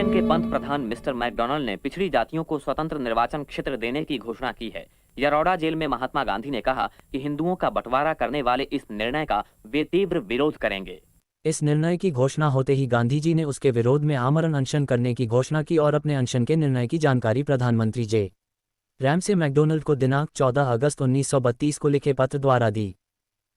Britain के पंत प्रधान mister McDonald ने पिछड़ी जातियों को स्वतंत्र निर्वाचन क्षेत्र देने की घोषणा की है। यरोड़ा जेल में महात्मा गांधी ने कहा कि हिंदुओं का बंटवारा करने वाले इस निर्णय का वे तीव्र विरोध करेंगे। इस निर्णय की घोषणा होते ही गांधी जी ने उसके विरोध में आमरण अनशन करने की घोषणा की और अपने अनशन के निर्णय की जानकारी प्रधानमंत्री जे. रैमसे मैकडोनल्ड को दिनांक 14 अगस्त 1932 को लिखे पत्र द्वारा दी।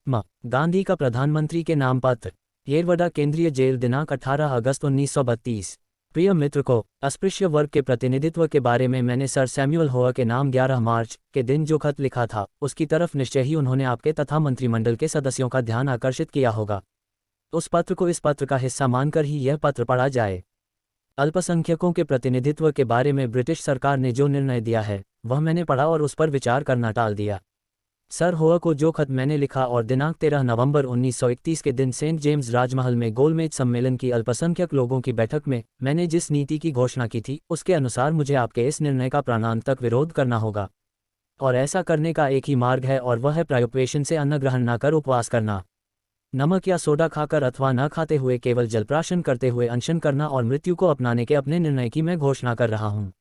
गांधी का प्रधानमंत्री के नाम पत्र। येरवडा केंद्रीय जेल दिनांक 18 अगस्त 1932। प्रिय मित्र को, अस्पृश्य वर्ग के प्रतिनिधित्व के बारे में मैंने सर सैमुअल होअर के नाम 11 मार्च के दिन जो खत लिखा था, उसकी तरफ निश्चय ही उन्होंने आपके तथा मंत्रिमंडल के सदस्यों का ध्यान आकर्षित किया होगा। उस पत्र को इस पत्र का हिस्सा मानकर ही यह पत्र पढ़ा जाए। अल्पसंख्यकों के प्रतिनिधित्व के बारे में ब्रिटिश सरकार ने जो निर्णय दिया है, वह मैंने पढ़ा और उस पर विचार करना टाल दिया। सर होअर को जो खत मैंने लिखा और दिनांक 13 नवंबर 1931 के दिन सेंट जेम्स राजमहल में गोलमेज सम्मेलन की अल्पसंख्यक लोगों की बैठक में मैंने जिस नीति की घोषणा की थी, उसके अनुसार मुझे आपके इस निर्णय का प्राणांत तक विरोध करना होगा। और ऐसा करने का एक ही मार्ग है, और वह है प्रायोपवेशन से अन्न ग्रहण न कर उपवास करना। नमक या सोडा खाकर अथवा न खाते हुए केवल जलप्राशन करते हुए अनशन करना और मृत्यु को अपनाने के अपने निर्णय की मैं घोषणा कर रहा हूँ।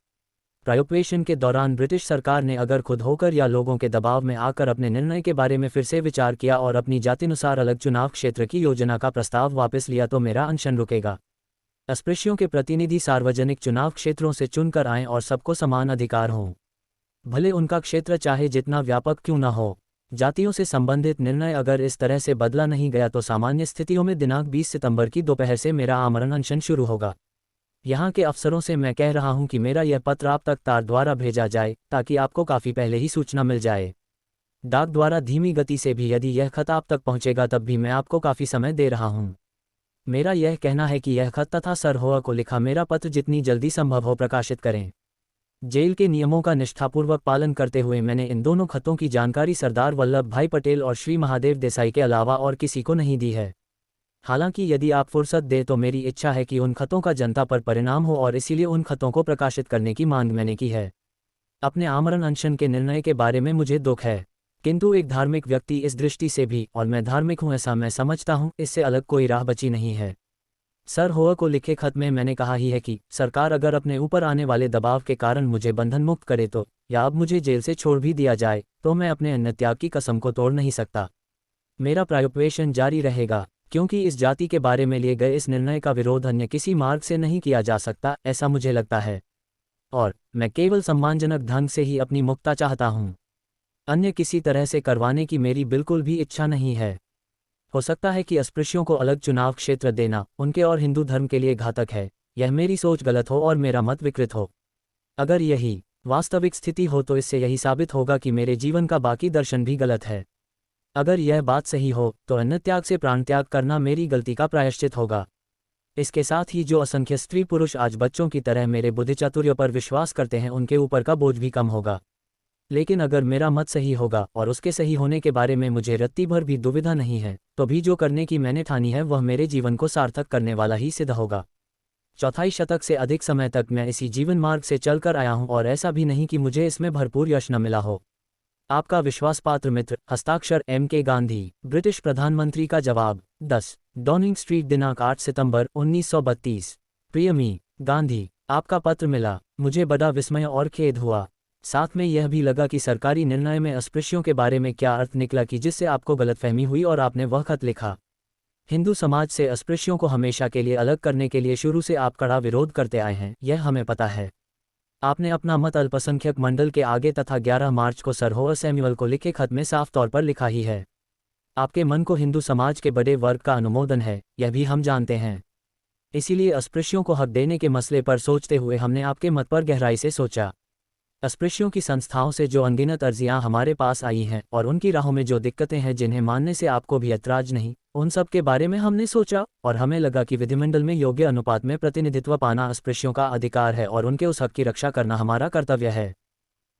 प्रायोपवेशन के दौरान ब्रिटिश सरकार ने अगर खुद होकर या लोगों के दबाव में आकर अपने निर्णय के बारे में फिर से विचार किया और अपनी जातिनुसार अलग चुनाव क्षेत्र की योजना का प्रस्ताव वापस लिया तो मेरा अनशन रुकेगा। अस्पृश्यों के प्रतिनिधि सार्वजनिक चुनाव क्षेत्रों से चुनकर आएं और सबको समान अधिकार हों, भले उनका क्षेत्र चाहे जितना व्यापक क्यों न हो। जातियों से संबंधित निर्णय अगर इस तरह से बदला नहीं गया तो सामान्य स्थितियों में दिनांक 20 सितंबर की दोपहर से मेरा आमरण अनशन शुरू होगा। यहाँ के अफसरों से मैं कह रहा हूँ कि मेरा यह पत्र आप तक तार द्वारा भेजा जाए, ताकि आपको काफ़ी पहले ही सूचना मिल जाए। डाक द्वारा धीमी गति से भी यदि यह खत आप तक पहुँचेगा तब भी मैं आपको काफ़ी समय दे रहा हूँ। मेरा यह कहना है कि यह खत तथा सर होअर को लिखा मेरा पत्र जितनी जल्दी संभव हो प्रकाशित करें। जेल के नियमों का निष्ठापूर्वक पालन करते हुए मैंने इन दोनों खतों की जानकारी सरदार वल्लभ भाई पटेल और श्री महादेव देसाई के अलावा और किसी को नहीं दी है। हालांकि यदि आप फुर्सत दें तो मेरी इच्छा है कि उन खतों का जनता पर परिणाम हो और इसीलिए उन खतों को प्रकाशित करने की मांग मैंने की है। अपने आमरण अनशन के निर्णय के बारे में मुझे दुख है, किंतु एक धार्मिक व्यक्ति इस दृष्टि से भी, और मैं धार्मिक हूँ ऐसा मैं समझता हूँ, इससे अलग कोई राह बची नहीं है। सर होअर को लिखे खत में मैंने कहा ही है कि सरकार अगर अपने ऊपर आने वाले दबाव के कारण मुझे बंधन मुक्त करे तो, या अब मुझे जेल से छोड़ भी दिया जाए तो मैं अपने अन्न त्याग की कसम को तोड़ नहीं सकता। मेरा प्रायोपवेशन जारी रहेगा, क्योंकि इस जाति के बारे में लिए गए इस निर्णय का विरोध अन्य किसी मार्ग से नहीं किया जा सकता, ऐसा मुझे लगता है। और मैं केवल सम्मानजनक ढंग से ही अपनी मुक्तता चाहता हूँ, अन्य किसी तरह से करवाने की मेरी बिल्कुल भी इच्छा नहीं है। हो सकता है कि अस्पृश्यों को अलग चुनाव क्षेत्र देना उनके और हिंदू धर्म के लिए घातक है, यह मेरी सोच गलत हो और मेरा मत विकृत हो। अगर यही वास्तविक स्थिति हो तो इससे यही साबित होगा कि मेरे जीवन का बाकी दर्शन भी गलत है। अगर यह बात सही हो तो अन्न त्याग से प्राण त्याग करना मेरी गलती का प्रायश्चित होगा। इसके साथ ही जो असंख्य स्त्री पुरुष आज बच्चों की तरह मेरे बुद्धिचातुर्य पर विश्वास करते हैं, उनके ऊपर का बोझ भी कम होगा। लेकिन अगर मेरा मत सही होगा और उसके सही होने के बारे में मुझे रत्ती भर भी दुविधा नहीं है, तो भी जो करने की मैंने ठानी है वह मेरे जीवन को सार्थक करने वाला ही सिद्ध होगा। चौथाई शतक से अधिक समय तक मैं इसी जीवन मार्ग से चलकर आया हूं और ऐसा भी नहीं कि मुझे इसमें भरपूर यश न मिला हो। आपका विश्वासपात्र मित्र, हस्ताक्षर M.K. गांधी। ब्रिटिश प्रधानमंत्री का जवाब। 10 डॉनिंग स्ट्रीट दिनांक 8 सितंबर 1932। प्रिय मी. गांधी, आपका पत्र मिला, मुझे बड़ा विस्मय और खेद हुआ। साथ में यह भी लगा कि सरकारी निर्णय में अस्पृश्यों के बारे में क्या अर्थ निकला कि जिससे आपको गलतफहमी हुई और आपने वह खत लिखा। हिंदू समाज से अस्पृश्यों को हमेशा के लिए अलग करने के लिए शुरू से आप कड़ा विरोध करते आए हैं, यह हमें पता है। आपने अपना मत अल्पसंख्यक मंडल के आगे तथा 11 मार्च को सर होअर सैमुअल को लिखे खत में साफ तौर पर लिखा ही है। आपके मन को हिंदू समाज के बड़े वर्ग का अनुमोदन है, यह भी हम जानते हैं। इसीलिए अस्पृश्यों को हक देने के मसले पर सोचते हुए हमने आपके मत पर गहराई से सोचा। अस्पृश्यों की संस्थाओं से जो अनगिनत अर्जियां हमारे पास आई हैं और उनकी राहों में जो दिक्कतें हैं जिन्हें मानने से आपको भी ऐतराज नहीं, उन सब के बारे में हमने सोचा और हमें लगा कि विधिमंडल में योग्य अनुपात में प्रतिनिधित्व पाना अस्पृश्यों का अधिकार है और उनके उस हक की रक्षा करना हमारा कर्तव्य है।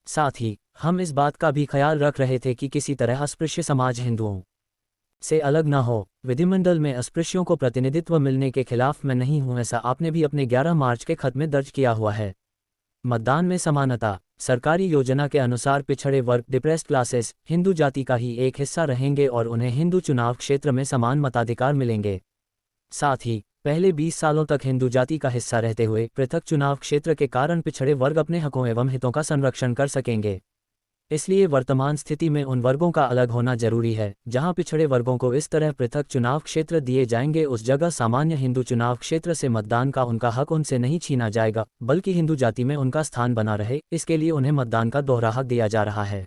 साथ ही हम इस बात का भी ख्याल रख रहे थे कि किसी तरह अस्पृश्य समाज हिंदुओं से अलग न हो। विधिमंडल में अस्पृश्यों को प्रतिनिधित्व मिलने के खिलाफ मैं नहीं हूं, ऐसा आपने भी अपने 11 मार्च के खत में दर्ज किया हुआ है। मतदान में समानता। सरकारी योजना के अनुसार पिछड़े वर्ग डिप्रेस्ड क्लासेस हिंदू जाति का ही एक हिस्सा रहेंगे और उन्हें हिंदू चुनाव क्षेत्र में समान मताधिकार मिलेंगे। साथ ही पहले 20 सालों तक हिंदू जाति का हिस्सा रहते हुए पृथक चुनाव क्षेत्र के कारण पिछड़े वर्ग अपने हकों एवं हितों का संरक्षण कर सकेंगे। इसलिए वर्तमान स्थिति में उन वर्गों का अलग होना जरूरी है। जहां पिछड़े वर्गों को इस तरह पृथक चुनाव क्षेत्र दिए जाएंगे, उस जगह सामान्य हिंदू चुनाव क्षेत्र से मतदान का उनका हक उनसे नहीं छीना जाएगा, बल्कि हिंदू जाति में उनका स्थान बना रहे, इसके लिए उन्हें मतदान का दोहरा हक दिया जा रहा है।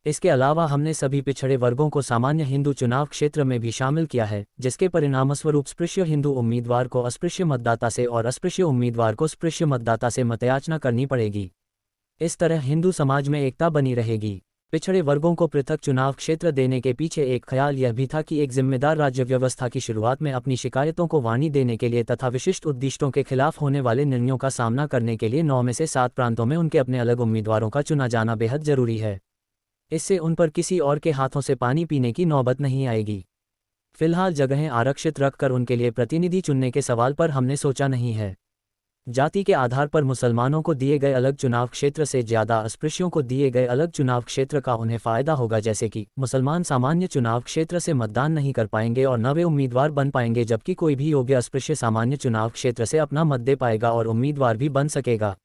इसके अलावा हमने सभी पिछड़े वर्गों को सामान्य हिंदू चुनाव क्षेत्र में भी शामिल किया है, जिसके परिणामस्वरूप स्पृश्य हिंदू उम्मीदवार को अस्पृश्य मतदाता से और अस्पृश्य उम्मीदवार को स्पृश्य मतदाता से मतयाचना करनी पड़ेगी। इस तरह हिंदू समाज में एकता बनी रहेगी। पिछड़े वर्गों को पृथक चुनाव क्षेत्र देने के पीछे एक ख्याल यह भी था कि एक जिम्मेदार राज्य व्यवस्था की शुरुआत में अपनी शिकायतों को वाणी देने के लिए तथा विशिष्ट उद्दिष्टों के खिलाफ होने वाले निर्णयों का सामना करने के लिए 9 में से 7 प्रांतों में उनके अपने अलग उम्मीदवारों का चुना जाना बेहद जरूरी है। इससे उन पर किसी और के हाथों से पानी पीने की नौबत नहीं आएगी। फिलहाल जगहें आरक्षित रखकर उनके लिए प्रतिनिधि चुनने के सवाल पर हमने सोचा नहीं है। जाति के आधार पर मुसलमानों को दिए गए अलग चुनाव क्षेत्र से ज्यादा अस्पृश्यों को दिए गए अलग चुनाव क्षेत्र का उन्हें फायदा होगा, जैसे कि मुसलमान सामान्य चुनाव क्षेत्र से मतदान नहीं कर पाएंगे और नवे उम्मीदवार बन पाएंगे, जबकि कोई भी योग्य अस्पृश्य सामान्य चुनाव क्षेत्र से अपना मत दे पाएगा और उम्मीदवार भी बन सकेगा।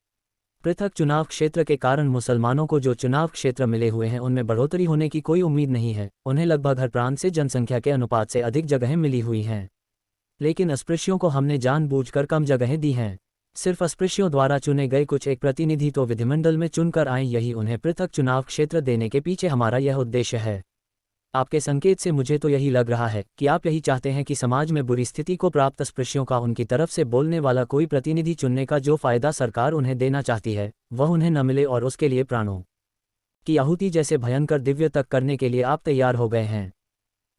पृथक चुनाव क्षेत्र के कारण मुसलमानों को जो चुनाव क्षेत्र मिले हुए हैं उनमें बढ़ोतरी होने की कोई उम्मीद नहीं है। उन्हें लगभग हर प्रांत से जनसंख्या के अनुपात से अधिक जगहें मिली हुई हैं, लेकिन अस्पृश्यों को हमने जानबूझकर कम जगहें दी हैं। सिर्फ अस्पृश्यों द्वारा चुने गए कुछ एक प्रतिनिधि तो विधिमंडल में चुनकर आए, यही उन्हें पृथक चुनाव क्षेत्र देने के पीछे हमारा यह उद्देश्य है। आपके संकेत से मुझे तो यही लग रहा है कि आप यही चाहते हैं कि समाज में बुरी स्थिति को प्राप्त अस्पृश्यों का उनकी तरफ से बोलने वाला कोई प्रतिनिधि चुनने का जो फायदा सरकार उन्हें देना चाहती है वह उन्हें न मिले और उसके लिए प्राणों की आहुति जैसे भयंकर दिव्य तक करने के लिए आप तैयार हो गए हैं।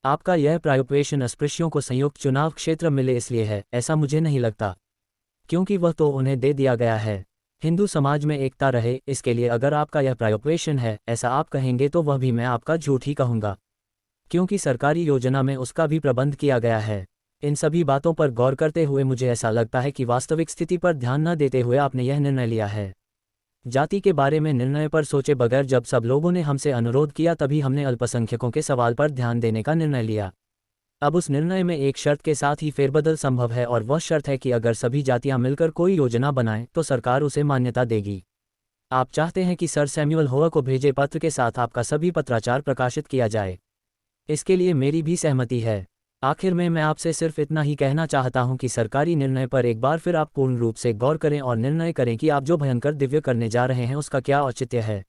आपका यह प्रायोपवेशन अस्पृश्यों को संयुक्त चुनाव क्षेत्र मिले इसलिए है, ऐसा मुझे नहीं लगता, क्योंकि वह तो उन्हें दे दिया गया है। हिंदू समाज में एकता रहे, इसके लिए अगर आपका यह प्रायोपवेशन है, ऐसा आप कहेंगे तो वह भी मैं आपका झूठ ही कहूँगा, क्योंकि सरकारी योजना में उसका भी प्रबंध किया गया है। इन सभी बातों पर गौर करते हुए मुझे ऐसा लगता है कि वास्तविक स्थिति पर ध्यान न देते हुए आपने यह निर्णय लिया है। जाति के बारे में निर्णय पर सोचे बगैर जब सब लोगों ने हमसे अनुरोध किया तभी हमने अल्पसंख्यकों के सवाल पर ध्यान देने का निर्णय लिया। अब उस निर्णय में एक शर्त के साथ ही फेरबदल संभव है और वह शर्त है कि अगर सभी जातियां मिलकर कोई योजना बनाएं तो सरकार उसे मान्यता देगी। आप चाहते हैं कि सर सैमुअल होवर को भेजे पत्र के साथ आपका सभी पत्राचार प्रकाशित किया जाए। इसके लिए मेरी भी सहमति है। आखिर में मैं आपसे सिर्फ इतना ही कहना चाहता हूं कि सरकारी निर्णय पर एक बार फिर आप पूर्ण रूप से गौर करें और निर्णय करें कि आप जो भयंकर दिव्य करने जा रहे हैं उसका क्या औचित्य है।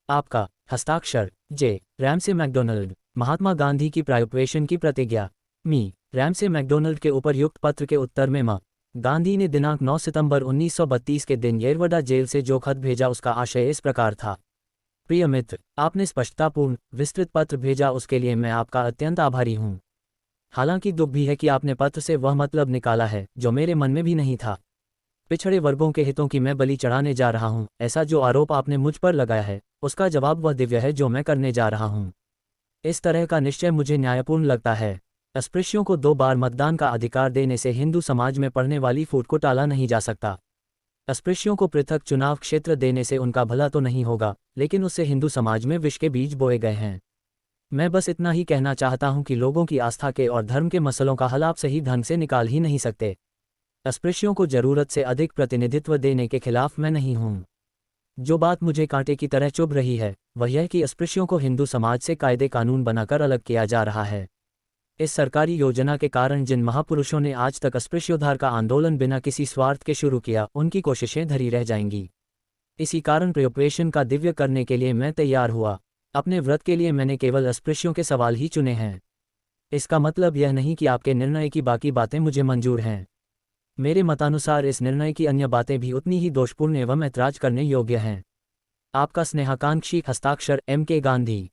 आपका हस्ताक्षर J. Ramsay MacDonald. Mahatma Gandhi की प्रायोपवेशन की प्रतिज्ञा। मी. रैमसे मैकडोनल्ड के उपर्युक्त पत्र के उत्तर में गांधी ने दिनांक 9 सितंबर 1932 के दिन येरवडा जेल से जो खत भेजा उसका आशय इस प्रकार था। प्रिय मित्र, आपने स्पष्टतापूर्ण विस्तृत पत्र भेजा, उसके लिए मैं आपका अत्यंत आभारी हूँ। हालांकि दुख भी है कि आपने पत्र से वह मतलब निकाला है जो मेरे मन में भी नहीं था। पिछड़े वर्गों के हितों की मैं बलि चढ़ाने जा रहा हूँ, ऐसा जो आरोप आपने मुझ पर लगाया है उसका जवाब वह दिव्य है जो मैं करने जा रहा हूँ। इस तरह का निश्चय मुझे न्यायपूर्ण लगता है। अस्पृश्यों को 2 बार मतदान का अधिकार देने से हिंदू समाज में पड़ने वाली फूट को टाला नहीं जा सकता। अस्पृश्यों को पृथक चुनाव क्षेत्र देने से उनका भला तो नहीं होगा, लेकिन उससे हिंदू समाज में विष के बीज बोए गए हैं। मैं बस इतना ही कहना चाहता हूं कि लोगों की आस्था के और धर्म के मसलों का हल आप सही ढंग से निकाल ही नहीं सकते। अस्पृश्यों को जरूरत से अधिक प्रतिनिधित्व देने के खिलाफ मैं नहीं हूं। जो बात मुझे कांटे की तरह चुभ रही है वह यह कि अस्पृश्यों को हिंदू समाज से कायदे कानून बनाकर अलग किया जा रहा है। इस सरकारी योजना के कारण जिन महापुरुषों ने आज तक अस्पृश्योद्धार का आंदोलन बिना किसी स्वार्थ के शुरू किया, उनकी कोशिशें धरी रह जाएंगी। इसी कारण प्रायोपवेशन का दिव्य करने के लिए मैं तैयार हुआ। अपने व्रत के लिए मैंने केवल अस्पृश्यों के सवाल ही चुने हैं। इसका मतलब यह नहीं कि आपके निर्णय की बाकी बातें मुझे मंजूर हैं। मेरे मतानुसार इस निर्णय की अन्य बातें भी उतनी ही दोषपूर्ण एवं ऐतराज करने योग्य हैं। आपका स्नेहाकांक्षी हस्ताक्षर M.K. गांधी।